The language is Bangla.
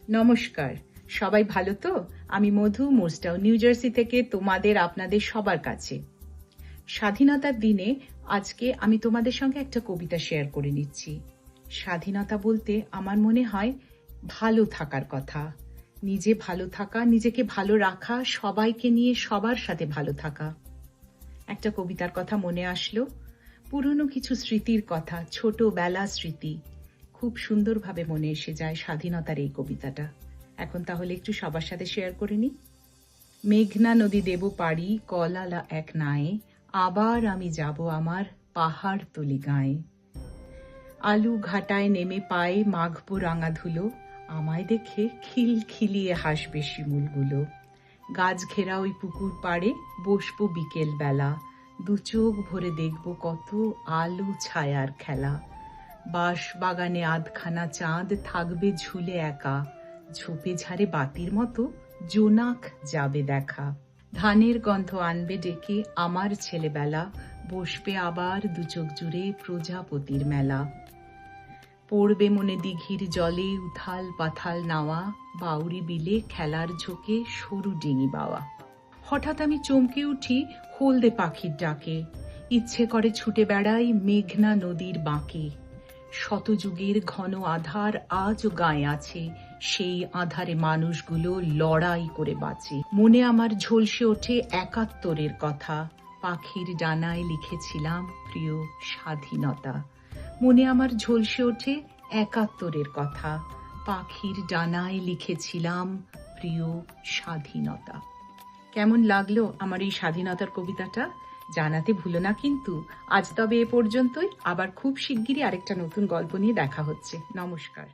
নমস্কার, সবাই ভালো তো? আমি মধু, মোর্সটাউন, নিউ জার্সি থেকে আপনাদের সবার কাছে। স্বাধীনতার দিনে আজকে আমি তোমাদের সঙ্গে একটা কবিতা শেয়ার করে নিচ্ছি। স্বাধীনতা বলতে আমার মনে হয় ভালো থাকার কথা। নিজে ভালো থাকা, নিজেকে ভালো রাখা, সবাইকে নিয়ে সবার সাথে ভালো থাকা। একটা কবিতার কথা মনে আসলো, পুরনো কিছু স্মৃতির কথা, ছোটবেলার স্মৃতি। খুব সুন্দরভাবে মনে এসে যায় স্বাধীনতার এই কবিতাটা। এখন তাহলে একটু সবার সাথে শেয়ার করে নিই। মেঘনা নদী দেব পাড়ি, কলালা এক নায়ে, আবার আমি যাব আমার পাহাড় তলি গায়ে। আলু ঘাটায় নেমে পায়ে মাখবো রাঙা ধুলো, আমায় দেখে খিলখিলিয়ে হাসবে শিমুলগুলো। গাছ ঘেরা ওই পুকুর পাড়ে বসবো বিকেল বেলা, দু চোখ ভরে দেখব কত আলো ছায়ার খেলা। বাঁশ বাগানে আধখানা চাঁদ থাকবে ঝুলে একা, ঝোপে ঝাড়ে বাতির মতো জোনাক যাবে দেখা। ধানের গন্ধ আনবে ডেকে আমার ছেলেবেলা, বসবে আবার দু চোখ জুড়ে প্রজাপতির মেলা। পড়বে মনে দিঘির জলে উথাল পাথাল নাওয়া, বাউরি বিলে খেলার ঝোঁকে সরু ডিঙি বাওয়া। হঠাৎ আমি চমকে উঠি হলদে পাখির ডাকে, ইচ্ছে করে ছুটে বেড়াই মেঘনা নদীর বাঁকে। শতযুগের ঘন আধার আজও গায়ে আছে, সেই আধারে মানুষগুলো লড়াই করে বাঁচে। মনে আমার ঝলসে ওঠে ৭১-এর কথা, পাখির ডানায় লিখেছিলাম প্রিয় স্বাধীনতা। মনে আমার ঝলসে ওঠে ৭১-এর কথা, পাখির ডানায় লিখেছিলাম প্রিয় স্বাধীনতা। কেমন লাগলো আমার এই স্বাধীনতার কবিতাটা? জানাতে ভুলো না কিন্তু। আজ তবে এ পর্যন্তই, আবার খুব শিগগিরই আরেকটা নতুন গল্প নিয়ে দেখা হচ্ছে। নমস্কার।